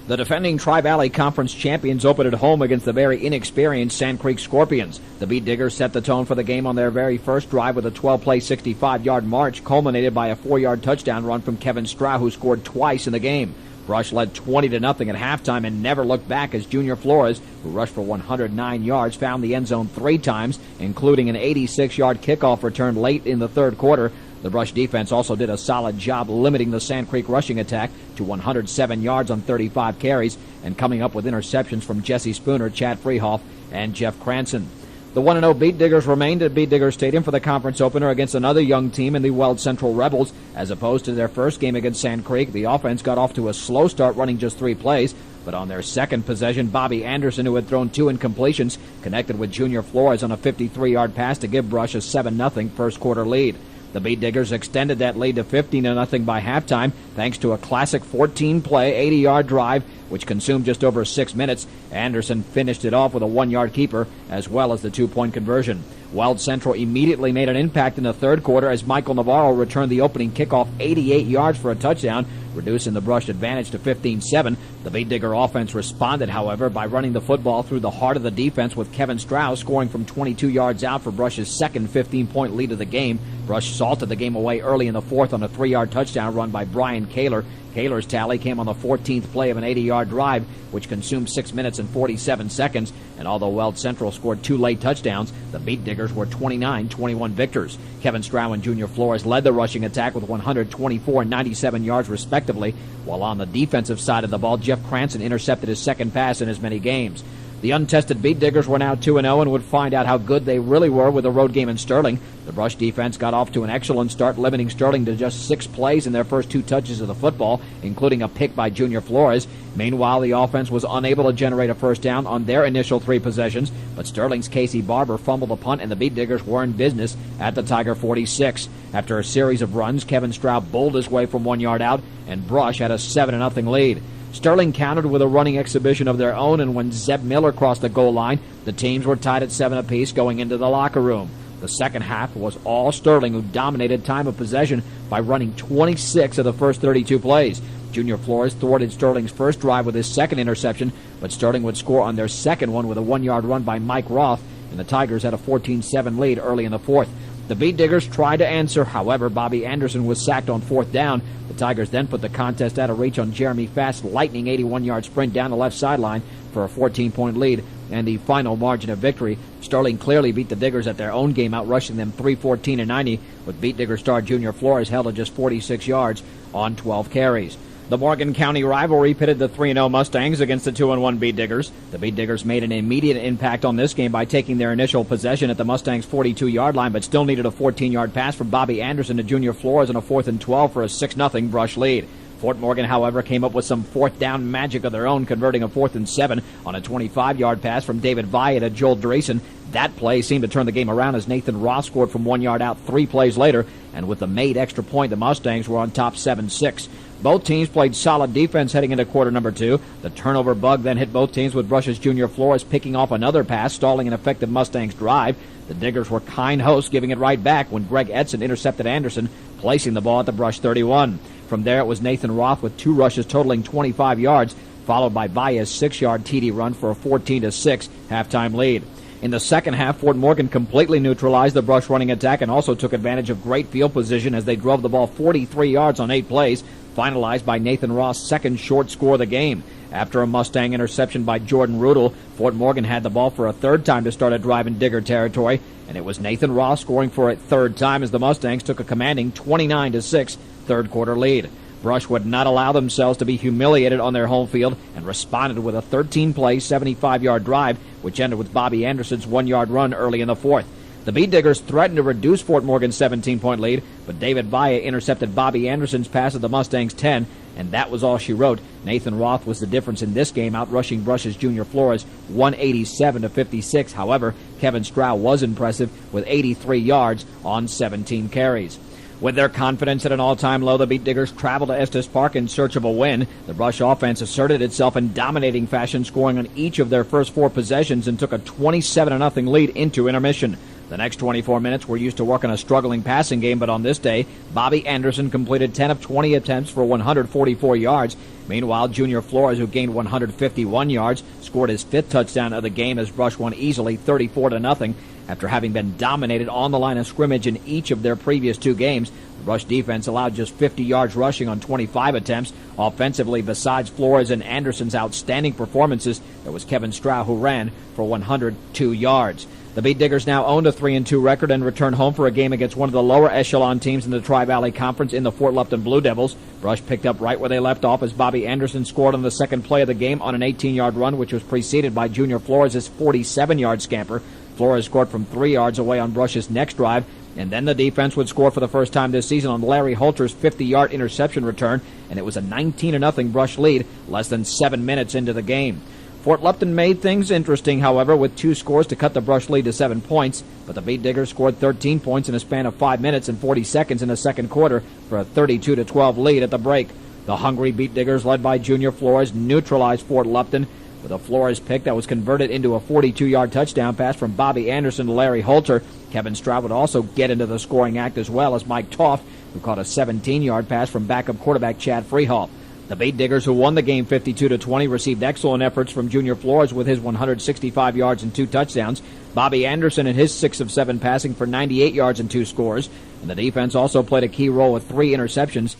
The defending Tri-Valley Conference champions opened at home against the very inexperienced Sand Creek Scorpions. The Beat Diggers set the tone for the game on their very first drive with a 12-play, 65-yard march, culminated by a 4-yard touchdown run from Kevin Strow, who scored twice in the game. Brush led 20-0 at halftime and never looked back as Junior Flores, who rushed for 109 yards, found the end zone 3 times, including an 86-yard kickoff return late in the third quarter. The Brush defense also did a solid job limiting the Sand Creek rushing attack to 107 yards on 35 carries and coming up with interceptions from Jesse Spooner, Chad Freehoff, and Jeff Cranston. The 1-0 Beat Diggers remained at Beat Digger Stadium for the conference opener against another young team in the Weld Central Rebels. As opposed to their first game against Sand Creek, the offense got off to a slow start, running just 3 plays. But on their second possession, Bobby Anderson, who had thrown 2 incompletions, connected with Junior Flores on a 53-yard pass to give Brush a 7-0 first quarter lead. The Beat Diggers extended that lead to 15-0 by halftime thanks to a classic 14-play, 80-yard drive, which consumed just over 6 minutes. Anderson finished it off with a 1-yard keeper, as well as the 2-point conversion. Weld Central immediately made an impact in the third quarter as Michael Navarro returned the opening kickoff 88 yards for a touchdown, reducing the Brush advantage to 15-7. The Beat Digger offense responded, however, by running the football through the heart of the defense, with Kevin Strow scoring from 22 yards out for Brush's second 15-point lead of the game. Brush salted the game away early in the fourth on a 3-yard touchdown run by Brian Kaler. Kaler's tally came on the 14th play of an 80-yard drive, which consumed 6 minutes and 47 seconds. And although Weld Central scored 2 late touchdowns, the Beat Diggers were 29-21 victors. Kevin Strow and Junior Flores led the rushing attack with 124 and 97 yards respectively, while on the defensive side of the ball, Jeff Cranston intercepted his second pass in as many games. The untested Beat Diggers were now 2-0 and would find out how good they really were with a road game in Sterling. The Brush defense got off to an excellent start, limiting Sterling to just 6 plays in their first 2 touches of the football, including a pick by Junior Flores. Meanwhile, the offense was unable to generate a first down on their initial 3 possessions, but Sterling's Casey Barber fumbled a punt and the Beat Diggers were in business at the Tiger 46. After a series of runs, Kevin Stroud bowled his way from 1 yard out, and Brush had a 7-0 lead. Sterling countered with a running exhibition of their own, and when Zeb Miller crossed the goal line, the teams were tied at 7 apiece going into the locker room. The second half was all Sterling, who dominated time of possession by running 26 of the first 32 plays. Junior Flores thwarted Sterling's first drive with his second interception, but Sterling would score on their second one with a 1-yard run by Mike Roth, and the Tigers had a 14-7 lead early in the fourth. The Beat Diggers tried to answer. However, Bobby Anderson was sacked on 4th down. The Tigers then put the contest out of reach on Jeremy Fast's lightning 81-yard sprint down the left sideline for a 14-point lead and the final margin of victory. Sterling clearly beat the Diggers at their own game, outrushing them 314-90, with Beat Digger star Junior Flores held at just 46 yards on 12 carries. The Morgan County rivalry pitted the 3-0 Mustangs against the 2-1 Beat Diggers. The Beat Diggers made an immediate impact on this game by taking their initial possession at the Mustangs' 42-yard line, but still needed a 14-yard pass from Bobby Anderson to Junior Flores on a 4th and 12 for a 6-0 Brush lead. Fort Morgan, however, came up with some 4th down magic of their own, converting a 4th and 7 on a 25-yard pass from David Via to Joel Dreesen. That play seemed to turn the game around as Nathan Ross scored from 1 yard out 3 plays later, and with the made extra point, the Mustangs were on top 7-6. Both teams played solid defense heading into quarter number 2. The turnover bug then hit both teams, with Brush's Junior Flores picking off another pass, stalling an effective Mustangs drive. The Diggers were kind hosts, giving it right back when Greg Edson intercepted Anderson, placing the ball at the Brush 31. From there, it was Nathan Roth with 2 rushes totaling 25 yards, followed by Via's 6-yard TD run for a 14-6 halftime lead. In the second half, Fort Morgan completely neutralized the Brush running attack and also took advantage of great field position as they drove the ball 43 yards on 8 plays, finalized by Nathan Ross' second short score of the game. After a Mustang interception by Jordan Rudel, Fort Morgan had the ball for a 3rd time to start a drive in Digger territory, and it was Nathan Ross scoring for a 3rd time as the Mustangs took a commanding 29-6 third quarter lead. Brush would not allow themselves to be humiliated on their home field and responded with a 13-play, 75-yard drive, which ended with Bobby Anderson's 1-yard run early in the fourth. The Beat Diggers threatened to reduce Fort Morgan's 17-point lead, but David Via intercepted Bobby Anderson's pass at the Mustangs' 10, and that was all she wrote. Nathan Roth was the difference in this game, outrushing Brush's Junior Flores 187-56. However, Kevin Strow was impressive with 83 yards on 17 carries. With their confidence at an all-time low, the Beat Diggers traveled to Estes Park in search of a win. The Brush offense asserted itself in dominating fashion, scoring on each of their first 4 possessions and took a 27-0 lead into intermission. The next 24 minutes were used to work on a struggling passing game, but on this day, Bobby Anderson completed 10 of 20 attempts for 144 yards. Meanwhile, Junior Flores, who gained 151 yards, scored his 5th touchdown of the game as Brush won easily 34-0. After having been dominated on the line of scrimmage in each of their previous 2 games, the Brush defense allowed just 50 yards rushing on 25 attempts. Offensively, besides Flores and Anderson's outstanding performances, there was Kevin Stroud, who ran for 102 yards. The Beat Diggers now owned a 3-2 record and return home for a game against one of the lower echelon teams in the Tri-Valley Conference in the Fort Lupton Blue Devils. Brush picked up right where they left off as Bobby Anderson scored on the second play of the game on an 18-yard run, which was preceded by Junior Flores' 47-yard scamper. Flores scored from 3 yards away on Brush's next drive, and then the defense would score for the first time this season on Larry Holter's 50-yard interception return, and it was a 19-0 Brush lead less than 7 minutes into the game. Fort Lupton made things interesting, however, with 2 scores to cut the Brush lead to 7 points, but the Beat Diggers scored 13 points in a span of 5 minutes and 40 seconds in the second quarter for a 32-12 lead at the break. The hungry Beat Diggers, led by Junior Flores, neutralized Fort Lupton with a Flores pick that was converted into a 42-yard touchdown pass from Bobby Anderson to Larry Holter. Kevin Stroud would also get into the scoring act as well as Mike Toft, who caught a 17-yard pass from backup quarterback Chad Freehall. The Beat Diggers, who won the game 52-20, received excellent efforts from Junior Flores with his 165 yards and 2 touchdowns. Bobby Anderson and his 6 of 7 passing for 98 yards and 2 scores. And the defense also played a key role with 3 interceptions,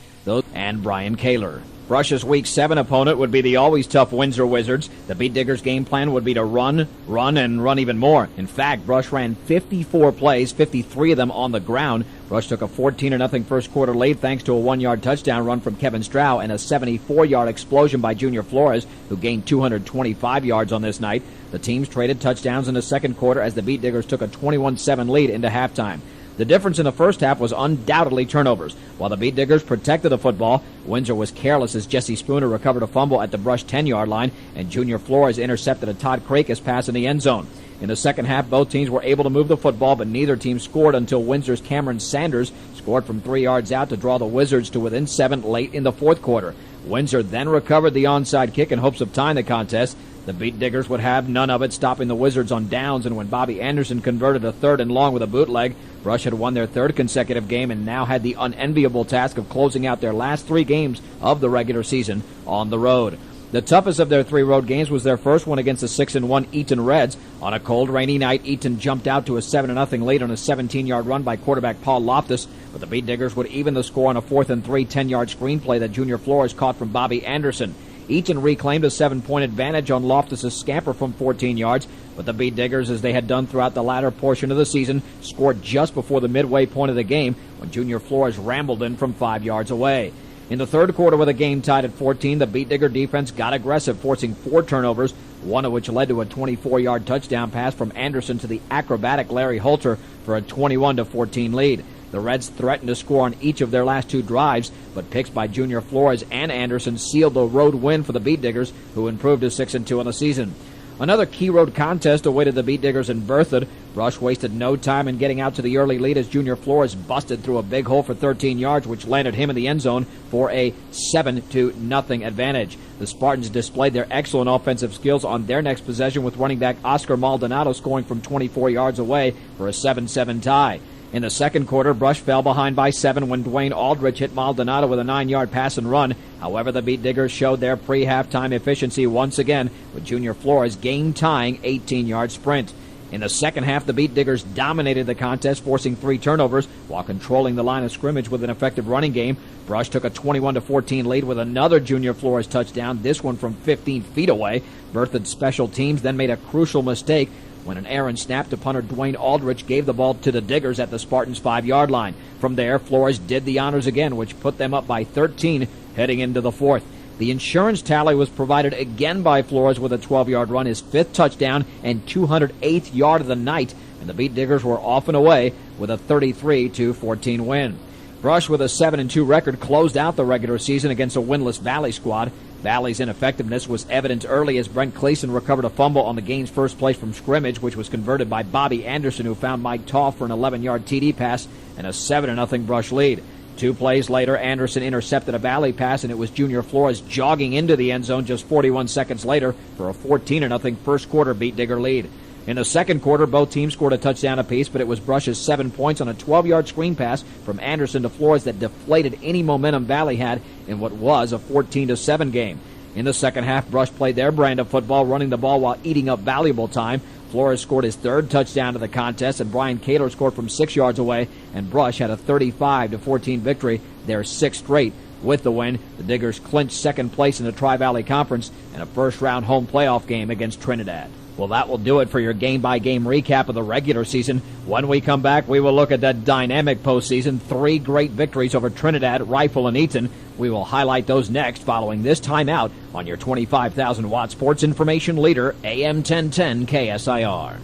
and Brian Kaler. Brush's Week 7 opponent would be the always tough Windsor Wizards. The Beat Diggers' game plan would be to run, and run even more. In fact, Brush ran 54 plays, 53 of them on the ground. Brush took a 14-0 first quarter lead thanks to a 1-yard touchdown run from Kevin Stroud and a 74-yard explosion by Junior Flores, who gained 225 yards on this night. The teams traded touchdowns in the second quarter as the Beat Diggers took a 21-7 lead into halftime. The difference in the first half was undoubtedly turnovers. While the Beat Diggers protected the football, Windsor was careless as Jesse Spooner recovered a fumble at the Brush 10-yard line, and Junior Flores intercepted a Todd Krakis pass in the end zone. In the second half, both teams were able to move the football, but neither team scored until Windsor's Cameron Sanders scored from 3 yards out to draw the Wizards to within 7 late in the fourth quarter. Windsor then recovered the onside kick in hopes of tying the contest. The Beat Diggers would have none of it, stopping the Wizards on downs, and when Bobby Anderson converted a 3rd and long with a bootleg, Brush had won their 3rd consecutive game and now had the unenviable task of closing out their last 3 games of the regular season on the road. The toughest of their 3 road games was their first one against the 6-1 Eaton Reds. On a cold, rainy night, Eaton jumped out to a 7-0 lead on a 17-yard run by quarterback Paul Loftus, but the Beat Diggers would even the score on a 4th and 3 10-yard screenplay that Junior Flores caught from Bobby Anderson. Eaton reclaimed a 7-point advantage on Loftus' scamper from 14 yards, but the Beat Diggers, as they had done throughout the latter portion of the season, scored just before the midway point of the game when Junior Flores rambled in from 5 yards away. In the third quarter, with a game tied at 14, the Beat Digger defense got aggressive, forcing 4 turnovers, one of which led to a 24-yard touchdown pass from Anderson to the acrobatic Larry Holter for a 21-14 lead. The Reds threatened to score on each of their last 2 drives, but picks by Junior Flores and Anderson sealed the road win for the Beat Diggers, who improved to 6-2 on the season. Another key road contest awaited the Beat Diggers in Berthoud. Brush wasted no time in getting out to the early lead as Junior Flores busted through a big hole for 13 yards, which landed him in the end zone for a 7-0 advantage. The Spartans displayed their excellent offensive skills on their next possession, with running back Oscar Maldonado scoring from 24 yards away for a 7-7 tie. In the second quarter, Brush fell behind by 7 when Dwayne Aldrich hit Maldonado with a 9-yard pass and run. However, the Beat Diggers showed their pre-halftime efficiency once again, with Junior Flores game-tying 18-yard sprint. In the second half, the Beat Diggers dominated the contest, forcing 3 turnovers while controlling the line of scrimmage with an effective running game. Brush took a 21-14 lead with another Junior Flores touchdown, this one from 15 feet away. Berthoud's special teams then made a crucial mistake when an errant snap to punter Dwayne Aldrich gave the ball to the Diggers at the Spartans' 5-yard line. From there, Flores did the honors again, which put them up by 13 heading into the fourth. The insurance tally was provided again by Flores with a 12-yard run, his 5th touchdown and 208th yard of the night, and the Beat Diggers were off and away with a 33-14 win. Brush, with a 7-2 record, closed out the regular season against a winless Valley squad. Valley's ineffectiveness was evident early as Brent Cleason recovered a fumble on the game's first play from scrimmage, which was converted by Bobby Anderson, who found Mike Toff for an 11-yard TD pass and a 7-0 Brush lead. 2 plays later, Anderson intercepted a Valley pass, and it was Junior Flores jogging into the end zone just 41 seconds later for a 14-0 first quarter Beat Digger lead. In the second quarter, both teams scored a touchdown apiece, but it was Brush's 7 points on a 12-yard screen pass from Anderson to Flores that deflated any momentum Valley had in what was a 14-7 game. In the second half, Brush played their brand of football, running the ball while eating up valuable time. Flores scored his third touchdown of the contest, and Brian Kaler scored from 6 yards away, and Brush had a 35-14 victory, their sixth straight. With the win, the Diggers clinched second place in the Tri-Valley Conference and a first-round home playoff game against Trinidad. Well, that will do it for your game-by-game recap of the regular season. When we come back, we will look at that dynamic postseason. 3 great victories over Trinidad, Rifle, and Eaton. We will highlight those next following this timeout on your 25,000-watt sports information leader, AM 1010 KSIR.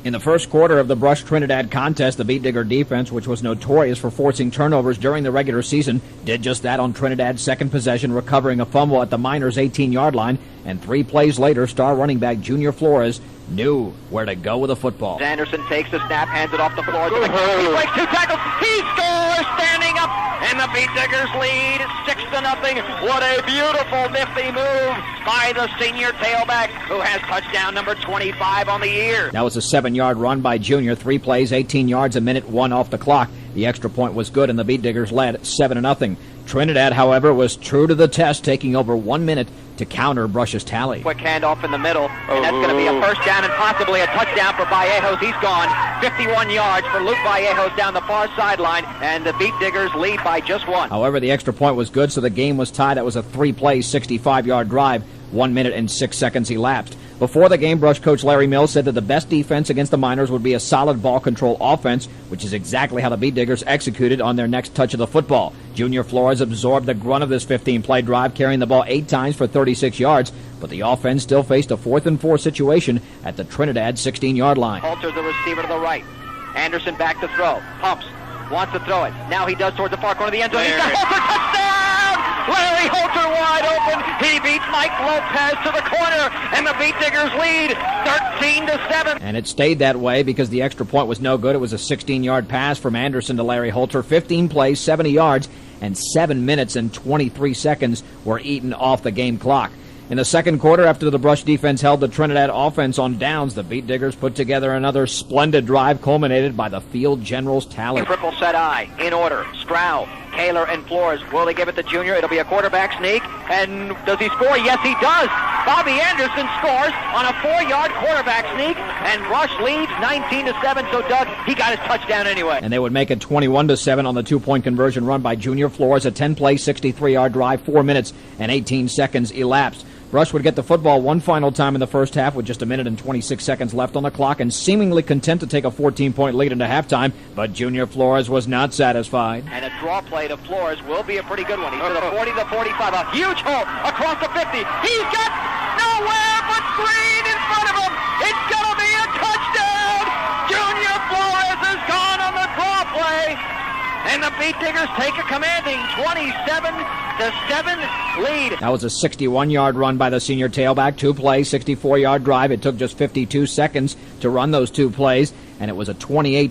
In the first quarter of the Brush Trinidad contest, the Beat Digger defense, which was notorious for forcing turnovers during the regular season, did just that on Trinidad's second possession, recovering a fumble at the Miners' 18-yard line, and 3 plays later, star running back Junior Flores knew where to go with the football. Anderson takes the snap, hands it off to Flores. He breaks 2 tackles. He scores, standing up, and the Beat Diggers lead 6-0. What a beautiful, nifty move by the senior tailback, who has touchdown number 25 on the year. That was a 7-yard run by Junior. 3 plays, 18 yards, a minute 1 off the clock. The extra point was good, and the Beat Diggers led 7-0. Trinidad, however, was true to the test, taking over 1 minute to counter Brush's tally. Quick handoff in the middle, and that's going to be a first down and possibly a touchdown for Vallejos. He's gone 51 yards for Luke Vallejos down the far sideline, and the Beat Diggers lead by just 1. However, the extra point was good, so the game was tied. That was a 3-play, 65-yard drive. 1 minute and 6 seconds elapsed. Before the game, Brush coach Larry Mills said that the best defense against the Miners would be a solid ball control offense, which is exactly how the Beat Diggers executed on their next touch of the football. Junior Flores absorbed the grunt of this 15-play drive, carrying the ball 8 times for 36 yards, but the offense still faced a 4th and 4 situation at the Trinidad 16-yard line. Halters the receiver to the right. Anderson back to throw. Pumps. Wants to throw it. Now he does towards the far corner of the end zone. He's got Halter, touchdown! Larry Halter wide open. He beats Mike Lopez to the corner, and the Beat Diggers lead 13-7. And it stayed that way because the extra point was no good. It was a 16-yard pass from Anderson to Larry Halter. 15 plays, 70 yards, and 7 minutes and 23 seconds were eaten off the game clock. In the second quarter, after the Brush defense held the Trinidad offense on downs, the Beat Diggers put together another splendid drive culminated by the field general's tally. Triple set eye, in order. Stroud, Kaler, and Flores. Will they give it to Junior? It'll be a quarterback sneak. And does he score? Yes, he does. Bobby Anderson scores on a 4-yard quarterback sneak, and Brush leads 19-7. So, Doug, he got his touchdown anyway. And they would make it 21-7 on the 2-point conversion run by Junior Flores. A 10-play, 63-yard drive, 4 minutes and 18 seconds elapsed. Brush would get the football one final time in the first half with just a minute and 26 seconds left on the clock and seemingly content to take a 14-point lead into halftime, but Junior Flores was not satisfied. And a draw play to Flores will be a pretty good one. He's to the 40, the 45, a huge hole across the 50. He's got nowhere but Greene in front of him. It's going to be a touchdown. Junior Flores is gone on the draw play. And the Beat Diggers take a commanding 27-7 lead. That was a 61-yard run by the senior tailback. 2 plays, 64-yard drive. It took just 52 seconds to run those 2 plays, and it was a 28-7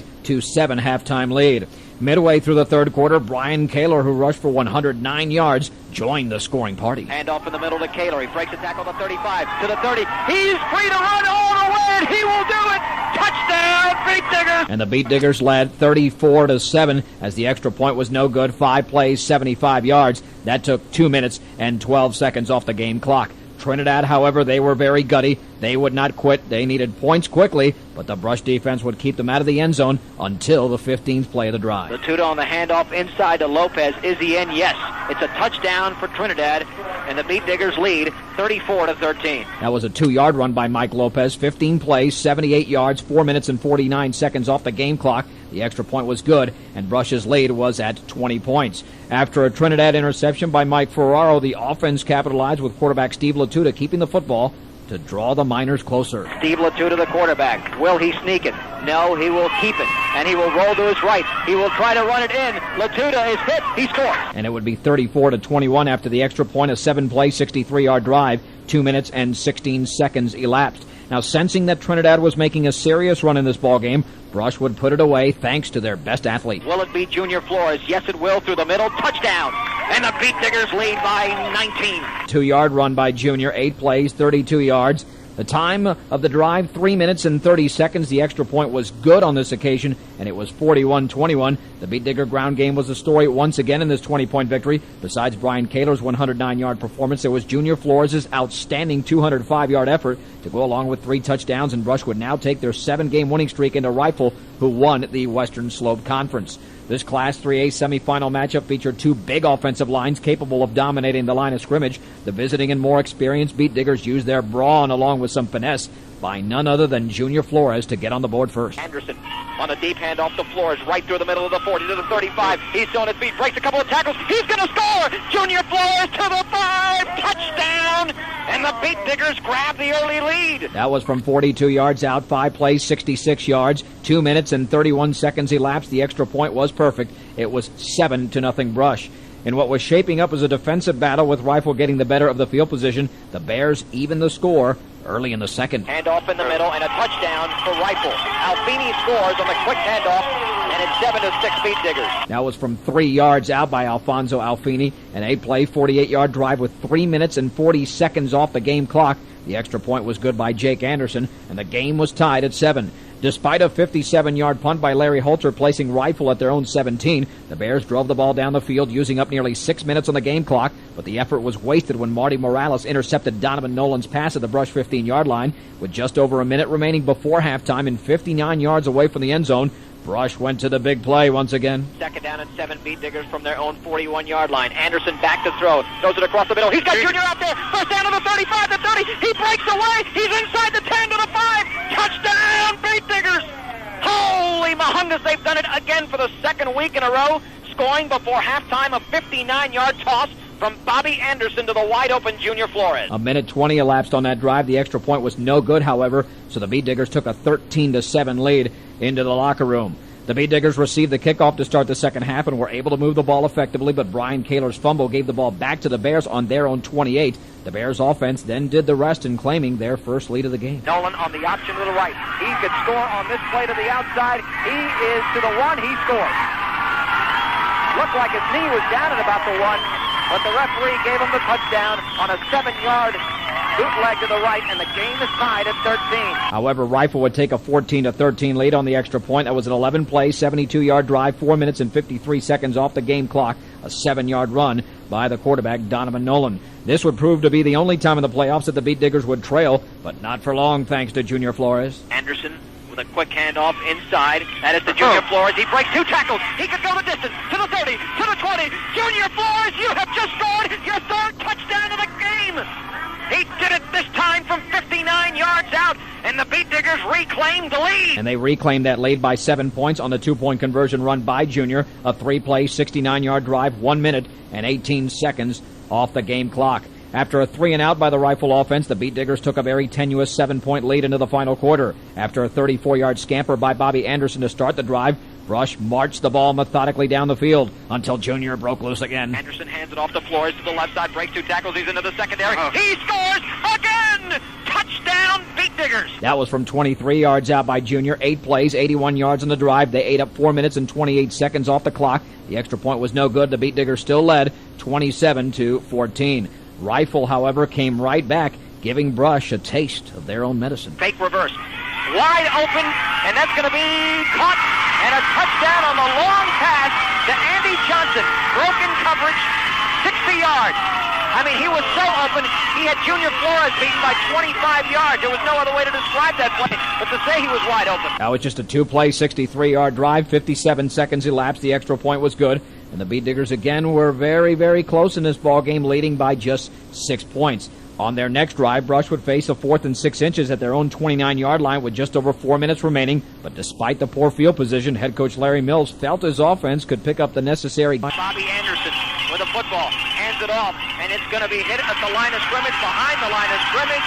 halftime lead. Midway through the third quarter, Brian Kaler, who rushed for 109 yards, joined the scoring party. Hand off in the middle to Kaler. He breaks a tackle to 35, to the 30. He's free to run all the way, and he will do it. Touchdown, Beat Diggers! And the Beat Diggers led 34-7 as the extra point was no good. 5 plays, 75 yards. That took 2 minutes and 12 seconds off the game clock. Trinidad, however, they were very gutty. They would not quit. They needed points quickly, but the Brush defense would keep them out of the end zone until the 15th play of the drive. Latuda on the handoff inside to Lopez. Is he in? Yes. It's a touchdown for Trinidad, and the Beat Diggers lead 34-13. That was a 2-yard run by Mike Lopez. 15 plays, 78 yards, 4 minutes and 49 seconds off the game clock. The extra point was good, and Brush's lead was at 20 points. After a Trinidad interception by Mike Ferraro, the offense capitalized with quarterback Steve Latuda keeping the football to draw the Miners closer. Steve Latuda, the quarterback. Will he sneak it? No, he will keep it, and he will roll to his right. He will try to run it in. Latuda is hit. He scores. And it would be 34-21 after the extra point, a 7-play, 63-yard drive. 2 minutes and 16 seconds elapsed. Now, sensing that Trinidad was making a serious run in this ballgame, Brush would put it away thanks to their best athlete. Will it be Junior Flores? Yes, it will. Through the middle. Touchdown. And the Beat Diggers lead by 19. 2-yard run by Junior. 8 plays, 32 yards. The time of the drive, 3 minutes and 30 seconds. The extra point was good on this occasion, and it was 41-21. The Beat Digger ground game was the story once again in this 20-point victory. Besides Brian Kaler's 109-yard performance, there was Junior Flores' outstanding 205-yard effort to go along with 3 touchdowns, and Brush would now take their 7-game winning streak into Rifle, who won the Western Slope Conference. This Class 3A semifinal matchup featured 2 big offensive lines capable of dominating the line of scrimmage. The visiting and more experienced Beat Diggers used their brawn along with some finesse by none other than Junior Flores to get on the board first. Anderson on a deep handoff to Flores, right through the middle of the 40 to the 35. He's still on his feet, breaks a couple of tackles. He's going to score! Junior Flores to the 5, touchdown! And the Beat Diggers grab the early lead. That was from 42 yards out, 5 plays, 66 yards, 2 minutes and 31 seconds elapsed. The extra point was perfect. It was 7-0 Brush. In what was shaping up as a defensive battle with Rifle getting the better of the field position, the Bears evened the score early in the second. Handoff in the middle and a touchdown for Rifle. Alfini scores on the quick handoff, and it's 7-6 Beat Diggers. That was from 3 yards out by Alfonso Alfini. An 8-play, 48-yard drive with 3 minutes and 40 seconds off the game clock. The extra point was good by Jake Anderson, and the game was tied at 7. Despite a 57-yard punt by Larry Holter placing Rifle at their own 17, the Bears drove the ball down the field using up nearly 6 minutes on the game clock, but the effort was wasted when Marty Morales intercepted Donovan Nolan's pass at the Brush 15-yard line. With just over a minute remaining before halftime and 59 yards away from the end zone, Brush went to the big play once again. Second down and 7 Beat Diggers from their own 41-yard line. Anderson back to throw. Throws it across the middle. He's got Junior out there. First down to the 35, the 30. He breaks away. He's inside the 10 to the 5. Touchdown, Beat Diggers. Holy mahungus, they've done it again for the second week in a row, scoring before halftime a 59-yard toss from Bobby Anderson to the wide-open Junior Flores. A minute 20 elapsed on that drive. The extra point was no good, however, so the Beat Diggers took a 13-7 lead into the locker room. The Beat Diggers received the kickoff to start the second half and were able to move the ball effectively, but Brian Kaler's fumble gave the ball back to the Bears on their own 28. The Bears offense then did the rest in claiming their first lead of the game. Nolan on the option to the right. He could score on this play to the outside. He is to the 1. He scores. Looked like his knee was down at about the 1, but the referee gave him the touchdown on a 7-yard bootleg to the right, and the game is tied at 13. However, Rifle would take a 14-13 lead on the extra point. That was an 11-play, 72-yard drive, 4 minutes and 53 seconds off the game clock, a 7-yard run by the quarterback, Donovan Nolan. This would prove to be the only time in the playoffs that the Beat Diggers would trail, but not for long thanks to Junior Flores. Anderson with a quick handoff inside. That is to Junior Flores. He breaks 2 tackles. He could go the distance to the 30, to the 20. Junior Flores, you have just scored your 3rd touchdown of the game. He did it this time from 59 yards out, and the Beat Diggers reclaimed the lead. And they reclaimed that lead by 7 points on the 2-point conversion run by Junior. A 3-play, 69-yard drive, 1 minute and 18 seconds off the game clock. After a 3-and-out by the Rifle offense, the Beat Diggers took a very tenuous 7-point lead into the final quarter. After a 34-yard scamper by Bobby Anderson to start the drive, Brush marched the ball methodically down the field until Junior broke loose again. Anderson hands it off to Flores to the left side, breaks 2 tackles, he's into the secondary. He scores again! Touchdown, Beat Diggers! That was from 23 yards out by Junior. 8 plays, 81 yards on the drive. They ate up 4 minutes and 28 seconds off the clock. The extra point was no good. The Beat Diggers still led 27-14. Rifle, however, came right back, giving Brush a taste of their own medicine. Fake reverse. Wide open, and that's going to be caught, and a touchdown on the long pass to Andy Johnson. Broken coverage, 60 yards. I mean, he was so open, he had Junior Flores beaten by 25 yards. There was no other way to describe that play but to say he was wide open. That was just a 2-play, 63-yard drive. 57 seconds elapsed. The extra point was good. And the Beat Diggers again were very, very close in this ball game, leading by just 6 points. On their next drive, Brush would face a 4th and 6 inches at their own 29-yard line with just over 4 minutes remaining. But despite the poor field position, head coach Larry Mills felt his offense could pick up the necessary. Bobby Anderson with a football, hands it off, and it's going to be hit at the line of scrimmage. Behind the line of scrimmage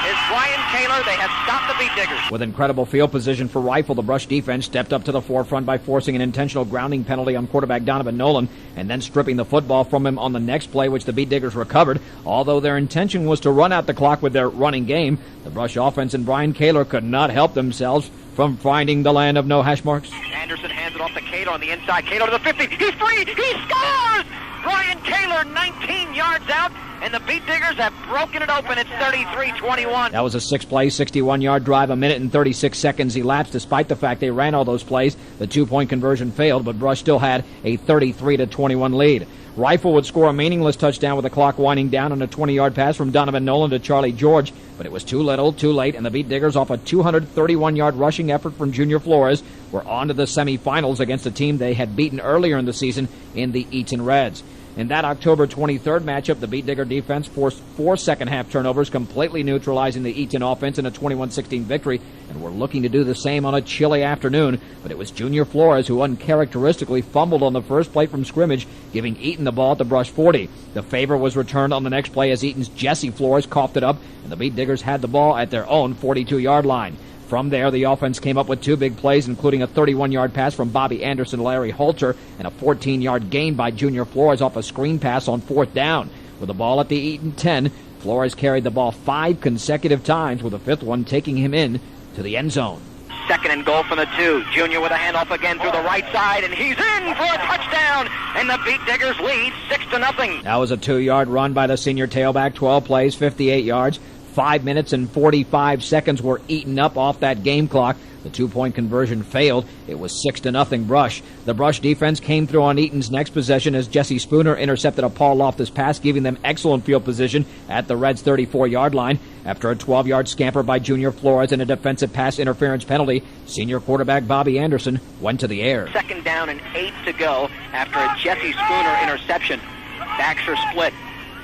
is Brian Kaler. They have stopped the Beat Diggers. With incredible field position for Rifle, the Brush defense stepped up to the forefront by forcing an intentional grounding penalty on quarterback Donovan Nolan and then stripping the football from him on the next play, which the Beat Diggers recovered. Although their intention was to run out the clock with their running game, the Brush offense and Brian Kaler could not help themselves from finding the land of no hash marks. Anderson hands it off to Kaler on the inside. Kaler to the 50. He's free. He scores! Brian Kaler 19 yards out, and the Beat Diggers have broken it open. It's 33-21. That was a 6-play, 61-yard drive. A minute and 36 seconds elapsed. Despite the fact they ran all those plays, the two-point conversion failed, but Brush still had a 33-21 lead. Rifle would score a meaningless touchdown with the clock winding down on a 20-yard pass from Donovan Nolan to Charlie George, but it was too little, too late, and the Beat Diggers, off a 231-yard rushing effort from Junior Flores, were on to the semifinals against a team they had beaten earlier in the season in the Eaton Reds. In that October 23rd matchup, the Beat Digger defense forced 4 second-half turnovers, completely neutralizing the Eaton offense in a 21-16 victory, and were looking to do the same on a chilly afternoon. But it was Junior Flores who uncharacteristically fumbled on the first play from scrimmage, giving Eaton the ball at the Brush 40. The favor was returned on the next play as Eaton's Jesse Flores coughed it up, and the Beat Diggers had the ball at their own 42-yard line. From there, the offense came up with 2 big plays, including a 31-yard pass from Bobby Anderson to Larry Holter and a 14-yard gain by Junior Flores off a screen pass on 4th down. With the ball at the Eaton 10, Flores carried the ball 5 consecutive times, with the 5th one taking him in to the end zone. 2nd and goal from the 2. Junior with a handoff again through the right side, and he's in for a touchdown, and the Beat Diggers lead 6-0. That was a 2-yard run by the senior tailback, 12 plays, 58 yards. 5 minutes and 45 seconds were eaten up off that game clock. The 2-point conversion failed. It was 6-0 Brush. The Brush defense came through on Eaton's next possession as Jesse Spooner intercepted a Paul Loftus pass, giving them excellent field position at the Reds' 34-yard line. After a 12-yard scamper by Junior Flores and a defensive pass interference penalty, senior quarterback Bobby Anderson went to the air. 2nd down and 8 to go after a Jesse Spooner interception. Backs are split.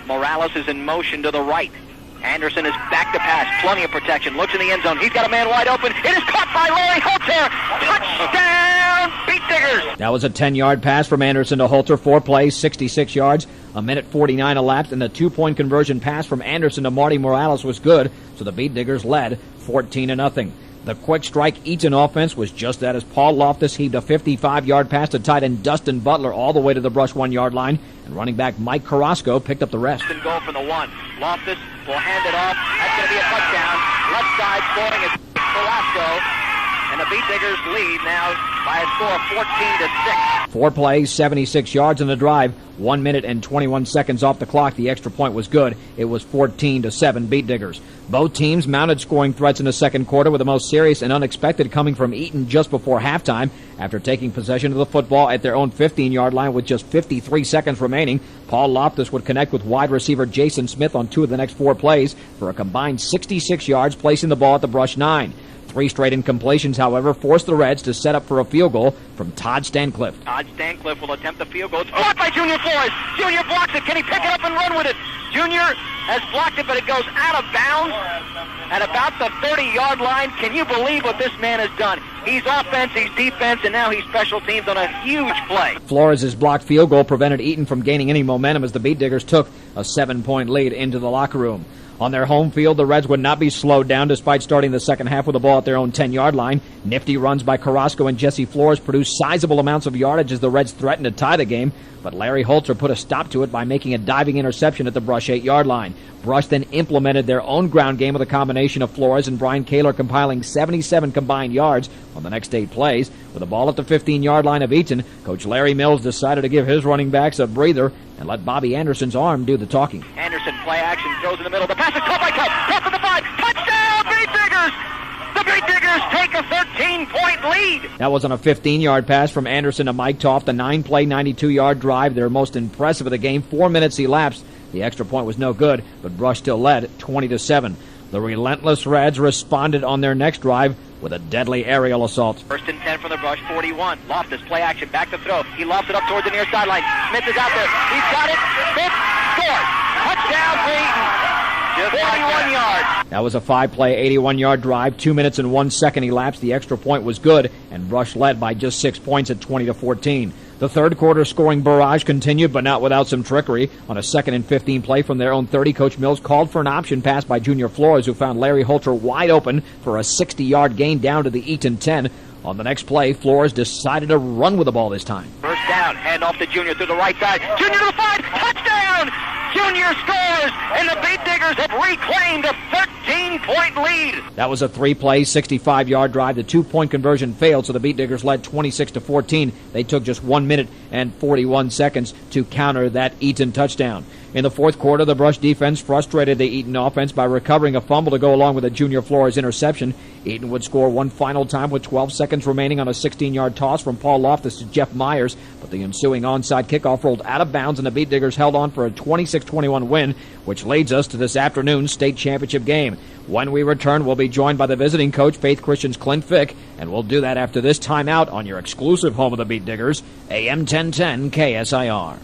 Morales is in motion to the right. Anderson is back to pass, plenty of protection, looks in the end zone, he's got a man wide open, it is caught by Larry Holter, touchdown, Beat Diggers! That was a 10-yard pass from Anderson to Holter, 4 plays, 66 yards, a minute 49 elapsed, and the 2-point conversion pass from Anderson to Marty Morales was good, so the Beat Diggers led 14-0. The quick strike Eaton offense was just that as Paul Loftus heaved a 55-yard pass to tight end Dustin Butler all the way to the Brush 1-yard line, and running back Mike Carrasco picked up the rest. And goal from the 1. Loftus will hand it off. That's going to be a touchdown. Left side scoring is Carrasco, and the Beat Diggers lead now by a score of 14-6. 4 plays, 76 yards in the drive, 1 minute and 21 seconds off the clock. The extra point was good. It was 14-7 Beat Diggers. Both teams mounted scoring threats in the second quarter, with the most serious and unexpected coming from Eaton just before halftime. After taking possession of the football at their own 15-yard line with just 53 seconds remaining, Paul Loftus would connect with wide receiver Jason Smith on 2 of the next 4 plays for a combined 66 yards, placing the ball at the Brush 9. 3 straight incompletions, however, forced the Reds to set up for a field goal from Todd Stancliffe. Todd Stancliffe will attempt the field goal. It's blocked by Junior Flores. Junior blocks it. Can he pick it up and run with it? Junior has blocked it, but it goes out of bounds at about the 30-yard line. Can you believe what this man has done? He's offense, he's defense, and now he's special teams on a huge play. Flores' blocked field goal prevented Eaton from gaining any momentum as the Beat Diggers took a 7-point lead into the locker room. On their home field, the Reds would not be slowed down despite starting the second half with the ball at their own 10-yard line. Nifty runs by Carrasco and Jesse Flores produced sizable amounts of yardage as the Reds threatened to tie the game, but Larry Holter put a stop to it by making a diving interception at the Brush 8-yard line. Brush then implemented their own ground game with a combination of Flores and Brian Kaler compiling 77 combined yards on the next 8 plays. With the ball at the 15-yard line of Eaton, Coach Larry Mills decided to give his running backs a breather and let Bobby Anderson's arm do the talking. Anderson, play action, throws in the middle. The pass is caught by Tubb. Pass to the 5. Touchdown, Beat Diggers! The Beat Diggers take a 13-point lead. That was on a 15-yard pass from Anderson to Mike Toft, the 9-play, 92-yard drive, their most impressive of the game. 4 minutes elapsed. The extra point was no good, but Brush still led 20-7. The relentless Reds responded on their next drive with a deadly aerial assault. 1st and 10 from the Brush, 41. Loftus, play action, back to throw. He lofts it up towards the near sideline. Smith is out there. He's got it. Smith scores. Touchdown for Eaton. 41 yards. That was a 5-play, 81-yard drive. 2 minutes and 1 second elapsed. The extra point was good, and Brush led by just 6 points at 20-14. The third quarter scoring barrage continued, but not without some trickery. On a 2nd and 15 play from their own 30, Coach Mills called for an option pass by Junior Flores, who found Larry Holter wide open for a 60-yard gain down to the Eaton 10. On the next play, Flores decided to run with the ball this time. First down, hand off to Junior through the right side. Junior to the 5, touchdown! Junior scores, and the Beat Diggers have reclaimed a 13-point lead. That was a 3-play, 65-yard drive. The 2-point conversion failed, so the Beat Diggers led 26-14. They took just 1 minute and 41 seconds to counter that Eaton touchdown. In the fourth quarter, the Brush defense frustrated the Eaton offense by recovering a fumble to go along with a Junior Flores interception. Eaton would score one final time with 12 seconds remaining on a 16-yard toss from Paul Loftus to Jeff Myers, but the ensuing onside kickoff rolled out of bounds and the Beat Diggers held on for a 26-21 win, which leads us to this afternoon's state championship game. When we return, we'll be joined by the visiting coach, Faith Christian's Clint Fick, and we'll do that after this timeout on your exclusive home of the Beat Diggers, AM 1010 KSIR.